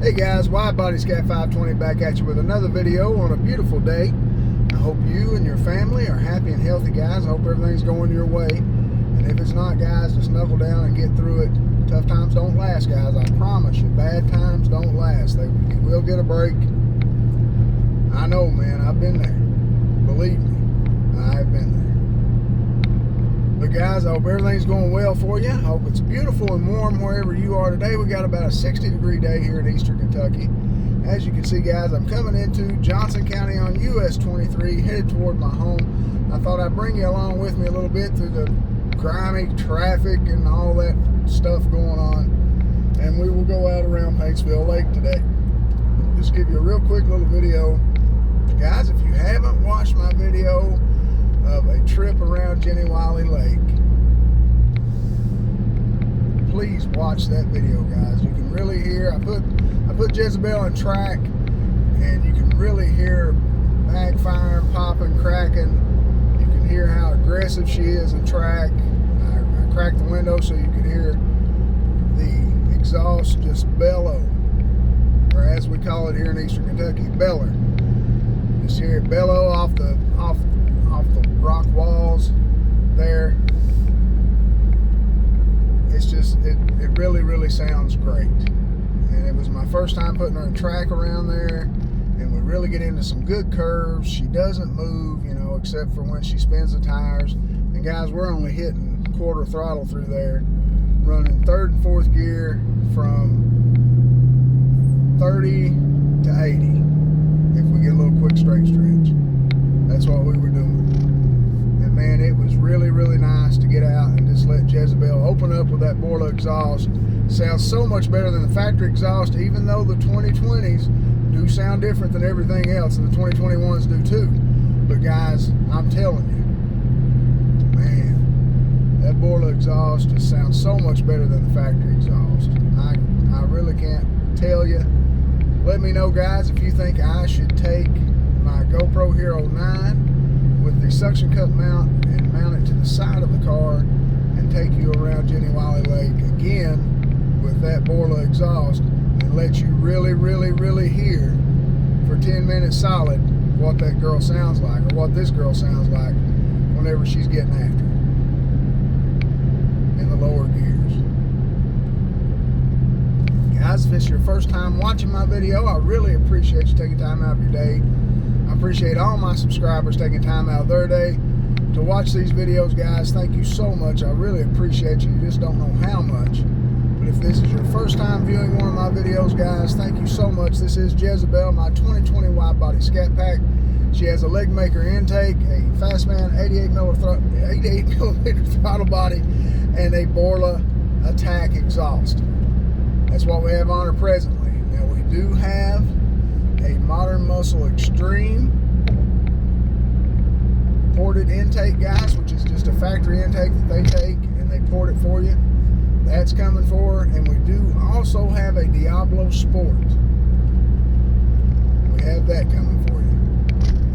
Hey guys, Wide Body Scat 520 back at you with another video on a beautiful day. I hope you and your family are happy and healthy, guys. I hope everything's going your way. And if it's not, guys, just knuckle down and get through it. Tough times don't last, guys. I promise you, bad times don't last. You will get a break. I know, man. I've been there. Believe me, I've been there. But guys, I hope everything's going well for you. I hope it's beautiful and warm wherever you are today. We got about a 60-degree day here in eastern Kentucky. As you can see, guys, I'm coming into Johnson County on US23, headed toward my home. I thought I'd bring you along with me a little bit through the grimy traffic and all that stuff going on. And we will go out around Paintsville Lake today. Just give you a real quick little video. Guys, if you haven't watched my video of a trip around Jenny Wiley Lake, please watch that video, guys. You can really hear, I put Jezebel in track, and you can really hear backfiring, popping, cracking. You can hear how aggressive she is in track. I cracked the window so you could hear the exhaust just bellow, or as we call it here in eastern Kentucky, beller. Just hear it bellow off the rock walls there. It's just, it really sounds great. And it was my first time putting her in track around there, and we really get into some good curves. She doesn't move, you know, except for when she spins the tires. And guys, we're only hitting quarter throttle through there, running third and fourth gear from 30 to 80 if we get a little quick straight stretch. That's what we were doing. And man, it was really nice to get out and just let Jezebel open up with that Borla exhaust. Sounds so much better than the factory exhaust, even though the 2020s do sound different than everything else, and the 2021s do too. But guys, I'm telling you, man, that Borla exhaust just sounds so much better than the factory exhaust. I really can't tell you. Let me know, guys, if you think I should take my GoPro Hero 9 with the suction cup mount and mount it to the side of the car and take you around Jenny Wiley Lake again with that Borla exhaust and let you really hear for 10 minutes solid what that girl sounds like, or what this girl sounds like whenever she's getting after it in the lower gears. Guys, if it's your first time watching my video, I really appreciate you taking time out of your day. I appreciate all my subscribers taking time out of their day to watch these videos, guys. Thank you so much. I really appreciate you. You just don't know how much. But if this is your first time viewing one of my videos, guys, thank you so much. This is Jezebel, my 2020 Wide Body Scat Pack. She has a leg maker intake, a Fastman 88 millimeter throttle body, and a Borla Attack exhaust. That's what we have on her presently. Now we do have a Modern Muscle Extreme ported intake, guys, which is just a factory intake that they take and they port it for you. That's coming for her. And we do also have a Diablo Sport. We have that coming for you.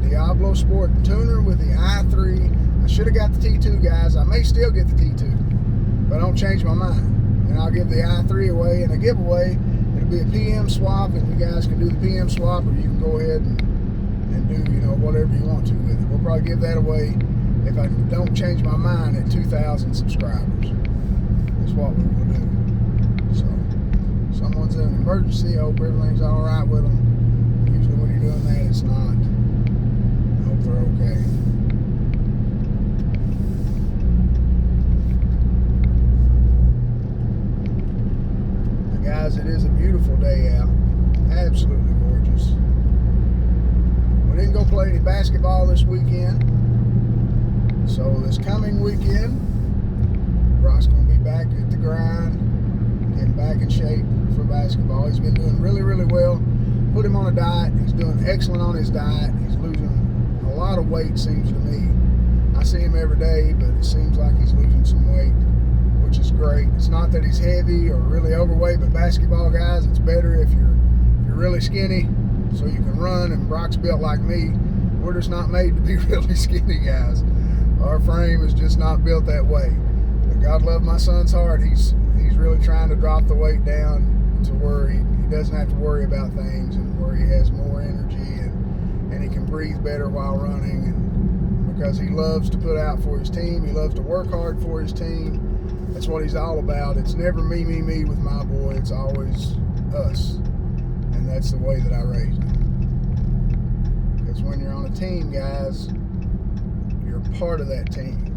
The Diablo Sport tuner with the i3. I should have got the T2, guys. I may still get the T2, but I don't change my mind. And I'll give the i3 away in a giveaway. It'll be a PM swap, and you guys can do the PM swap, or you can go ahead and do, you know, whatever you want to with it. We'll probably give that away if I don't change my mind at 2,000 subscribers. That's what we will do. So, someone's in an emergency. I hope everything's all right with them. Usually when you're doing that, it's not. I hope they're okay. Guys, it is a beautiful day out. Absolutely gorgeous. We didn't go play any basketball this weekend. So this coming weekend, Brock's going to be back at the grind, getting back in shape for basketball. He's been doing really well. Put him on a diet. He's doing excellent on his diet. He's losing a lot of weight, seems to me. I see him every day, but it seems like he's losing some weight, which is great. It's not that he's heavy or really overweight, but basketball, guys, it's better if you're really skinny so you can run. And Brock's built like me. We're just not made to be really skinny, guys. Our frame is just not built that way. But God love my son's heart. He's really trying to drop the weight down to where he doesn't have to worry about things, and where he has more energy and he can breathe better while running, and because he loves to put out for his team, he loves to work hard for his team. That's what he's all about. It's never me with my boy. It's always us, and that's the way that I raised him. Because when you're on a team, guys, you're part of that team.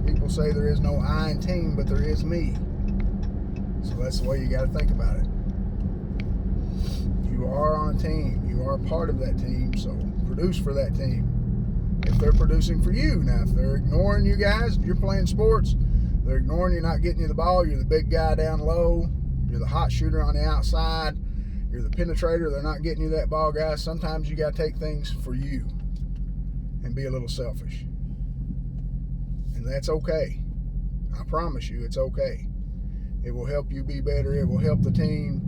People say there is no I in team, but there is me. So that's the way you got to think about it. You are on a team. You are part of that team, so produce for that team. If they're producing for you. Now, if they're ignoring you guys, you're playing sports, they're ignoring you, not getting you the ball, you're the big guy down low, you're the hot shooter on the outside, you're the penetrator, they're not getting you that ball, guys, sometimes you got to take things for you and be a little selfish. And that's okay. I promise you, it's okay. It will help you be better. It will help the team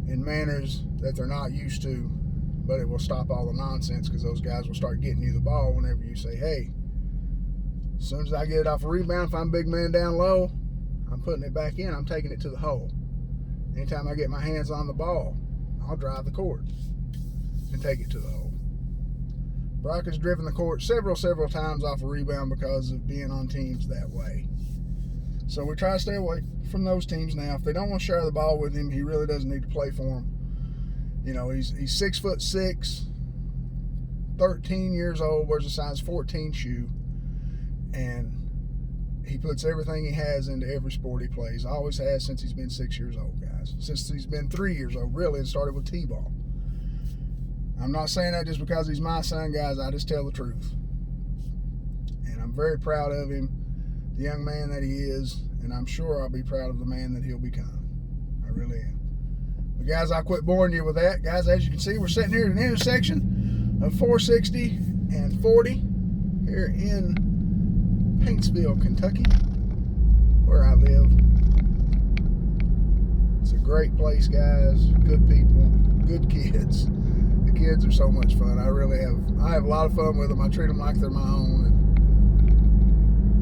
in manners that they're not used to, but it will stop all the nonsense, because those guys will start getting you the ball whenever you say, hey, as soon as I get it off a rebound, if I'm a big man down low, I'm putting it back in. I'm taking it to the hole. Anytime I get my hands on the ball, I'll drive the court and take it to the hole. Brock has driven the court several times off a rebound because of being on teams that way. So we try to stay away from those teams now. If they don't want to share the ball with him, he really doesn't need to play for them. You know, he's 6'6", 13 years old, wears a size 14 shoe, and he puts everything he has into every sport he plays. Always has since he's been 6 years old, guys. Since he's been 3 years old, really. It started with T-ball. I'm not saying that just because he's my son, guys. I just tell the truth. And I'm very proud of him, the young man that he is, and I'm sure I'll be proud of the man that he'll become. I really am. But guys, I'll quit boring you with that. Guys, as you can see, we're sitting here at an intersection of 460 and 40 here in Paintsville, Kentucky, where I live. It's a great place, guys. Good people, good kids. The kids are so much fun. I have a lot of fun with them. I treat them like they're my own.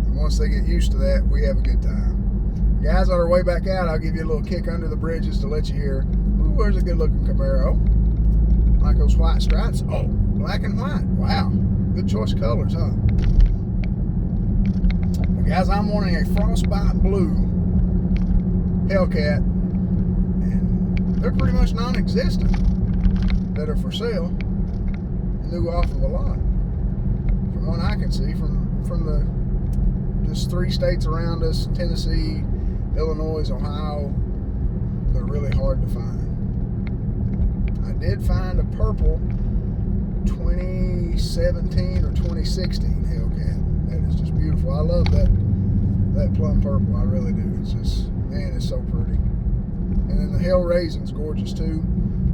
And once they get used to that, we have a good time. Guys, on our way back out, I'll give you a little kick under the bridges to let you hear. Ooh, there's a good-looking Camaro. Like those white stripes. Oh, black and white. Wow. Good choice of colors, huh? But guys, I'm wanting a frostbite blue Hellcat, and they're pretty much non-existent that are for sale, new off of a lot. From what I can see, from the just 3 states around us, Tennessee, Illinois, Ohio, they're really hard to find. I did find a purple 2017 or 2016 Hellcat. That is just beautiful. I love that plum purple. I really do. It's just, man, it's so pretty. And then the Hell Raisin's gorgeous too.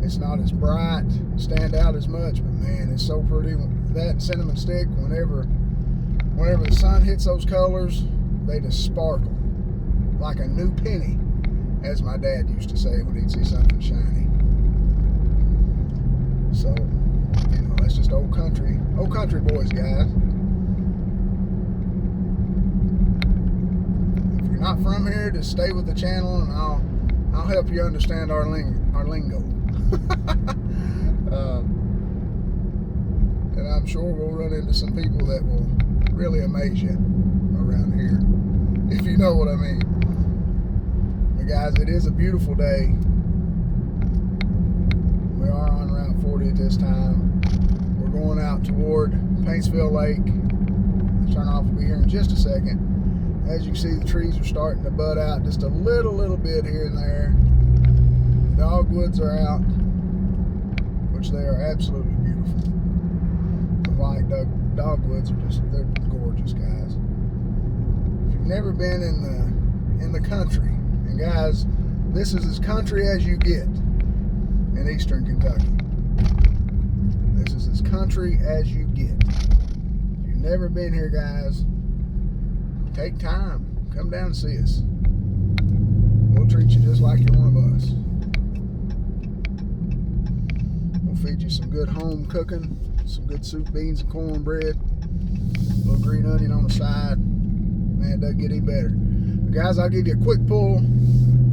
It's not as bright, stand out as much, but man, it's so pretty. That cinnamon stick, whenever the sun hits those colors, they just sparkle like a new penny, as my dad used to say when he'd see something shiny. So, you know, that's just old country boys, guys. If you're not from here, just stay with the channel, and I'll help you understand our lingo. And I'm sure we'll run into some people that will really amaze you around here, if you know what I mean. But guys, it is a beautiful day. We are on Route 40 at this time. We're going out toward Paintsville Lake. The turnoff will be here in just a second. As you can see, the trees are starting to bud out just a little bit here and there. The dogwoods are out, which they are absolutely beautiful. The white dogwoods are they're gorgeous, guys. If you've never been in the country, and guys, this is as country as you get in eastern Kentucky. This is as country as you get. If you've never been here, guys, take time. Come down and see us. We'll treat you just like you're one of us. We'll feed you some good home cooking, some good soup, beans, and cornbread, a little green onion on the side. Man, it doesn't get any better. But guys, I'll give you a quick pull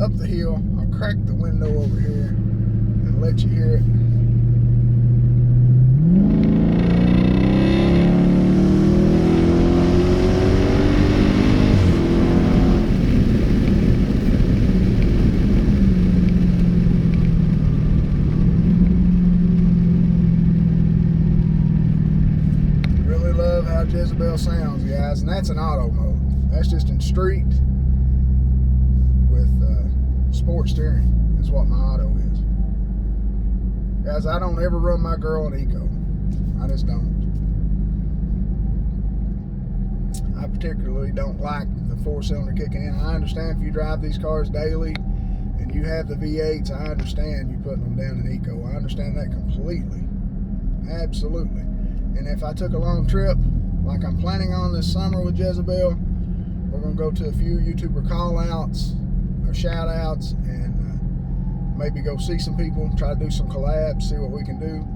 up the hill. I'll crack the window over here. and let you hear it. Really love how Jezebel sounds, guys, and that's in auto mode. That's just in street with sport steering is what my auto is. Guys, I don't ever run my girl in eco. I just don't. I particularly don't like the 4-cylinder kicking in. I understand if you drive these cars daily and you have the V8s, I understand you putting them down in eco. I understand that completely. Absolutely. And if I took a long trip, like I'm planning on this summer with Jezebel, we're going to go to a few YouTuber call-outs or shout-outs and maybe go see some people, try to do some collabs, see what we can do.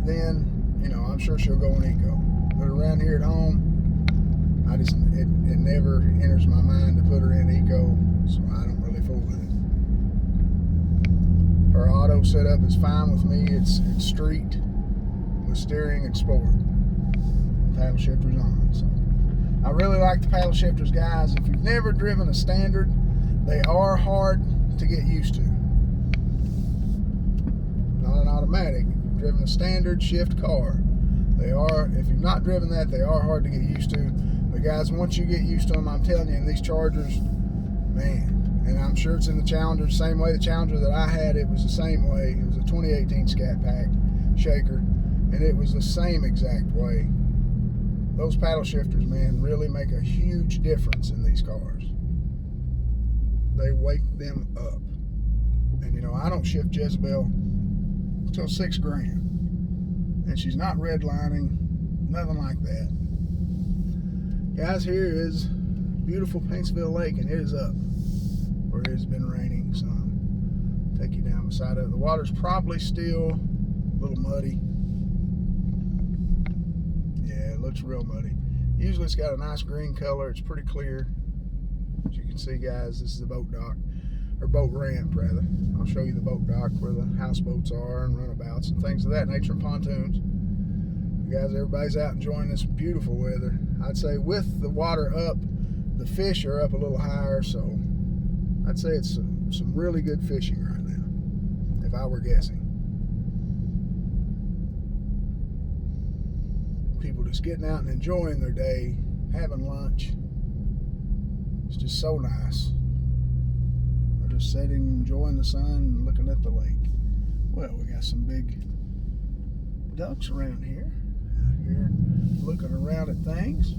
Then, you know, I'm sure she'll go in eco. But around here at home, it never enters my mind to put her in eco, so I don't really fool with it. Her auto setup is fine with me. It's street with steering and sport. Paddle shifters on. So I really like the paddle shifters, guys. If you've never driven a standard, they are hard to get used to. Not an automatic. If you've driven a standard shift car, they are, if you've not driven that, they are hard to get used to. But guys, once you get used to them, I'm telling you, in these Chargers, man, and I'm sure it's in the Challenger, the same way the Challenger that I had, it was the same way. It was a 2018 Scat Pack shaker, and it was the same exact way. Those paddle shifters, man, really make a huge difference in these cars. They wake them up. And, you know, I don't shift Jezebel until $6,000. And she's not redlining, nothing like that. Guys, here is beautiful Paintsville Lake, and it is up where it has been raining some. Take you down the side of it. The water's probably still a little muddy. Yeah, it looks real muddy. Usually it's got a nice green color. It's pretty clear. As you can see, guys, this is the boat dock, or boat ramp, rather. I'll show you the boat dock where the houseboats are and runabouts and things of that nature, and pontoons. Guys, everybody's out enjoying this beautiful weather. I'd say with the water up, the fish are up a little higher, so I'd say it's some really good fishing right now, if I were guessing. People just getting out and enjoying their day, having lunch. It's just so nice. They're just sitting, enjoying the sun, and looking at the lake. Well, we got some big ducks around here. Out here looking around at things.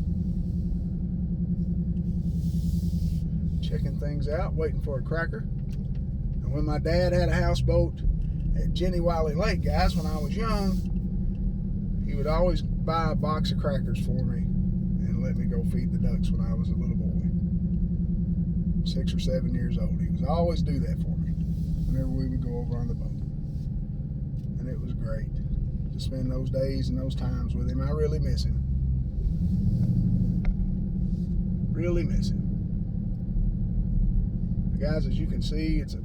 Checking things out, waiting for a cracker. And when my dad had a houseboat at Jenny Wiley Lake, guys, when I was young, he would always buy a box of crackers for me and let me go feed the ducks when I was a little boy. 6 or 7 years old. He would always do that for me whenever we would go over on the boat. And it was great to spend those days and those times with him. I really miss him. Really miss him. But guys, as you can see, it's a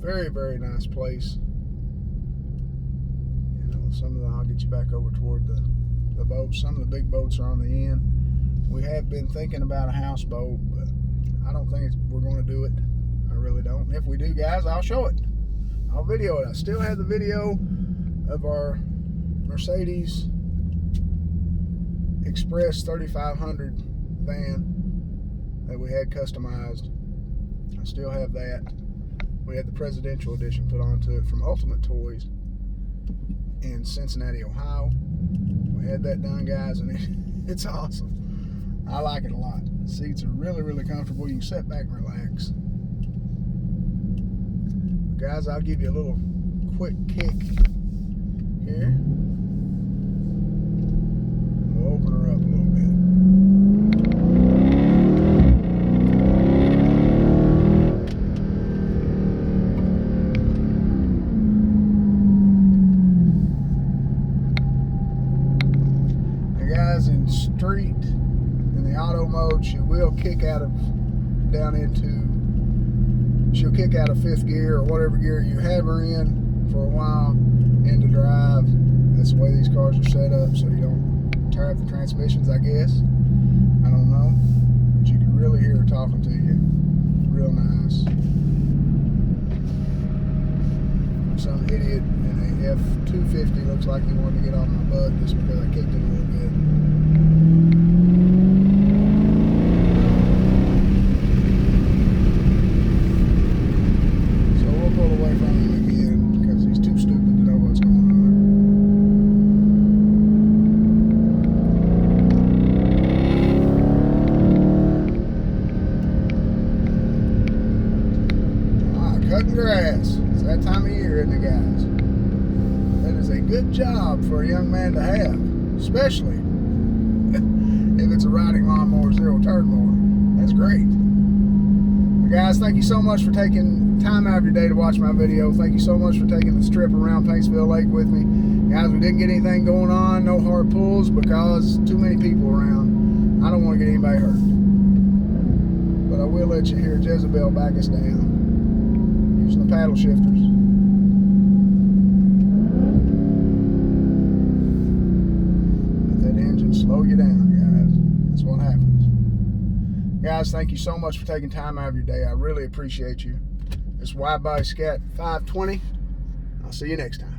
very, very nice place. You know, I'll get you back over toward the boats. Some of the big boats are on the end. We have been thinking about a houseboat, but I don't think we're going to do it. I really don't. If we do, guys, I'll show it. I'll video it. I still have the video of our Mercedes Express 3500 van that we had customized. I still have that. We had the Presidential Edition put onto it from Ultimate Toys in Cincinnati, Ohio. We had that done, guys, and it's awesome. I like it a lot. The seats are really, really comfortable. You can sit back and relax. But guys, I'll give you a little quick kick here. We'll open her up a little bit. Now guys, in street, in the auto mode, she will kick out of she'll kick out of 5th gear or whatever gear you have her in for a while into drive. That's the way these cars are set up, so you don't tear up the transmissions, I guess. I don't know, but you can really hear her talking to you. Real nice. Some idiot in a F250 looks like he wanted to get on my butt just because I kicked it a little bit. So we'll pull away from him again because he's too stupid to know what's going on. Cutting grass. It's that time of year, isn't it, guys? That is a good job for a young man to have, especially if it's a riding lawnmower, zero turn mower. That's great. But guys, thank you so much for taking time out of your day to watch my video. Thank you so much for taking the trip around Paintsville Lake with me. Guys, we didn't get anything going on, no hard pulls because too many people around. I don't want to get anybody hurt. But I will let you hear Jezebel back us down. Using the paddle shifters. Let that engine slow you down, guys. That's what happens. Guys, thank you so much for taking time out of your day. I really appreciate you. It's Wide Body Scat 520. I'll see you next time.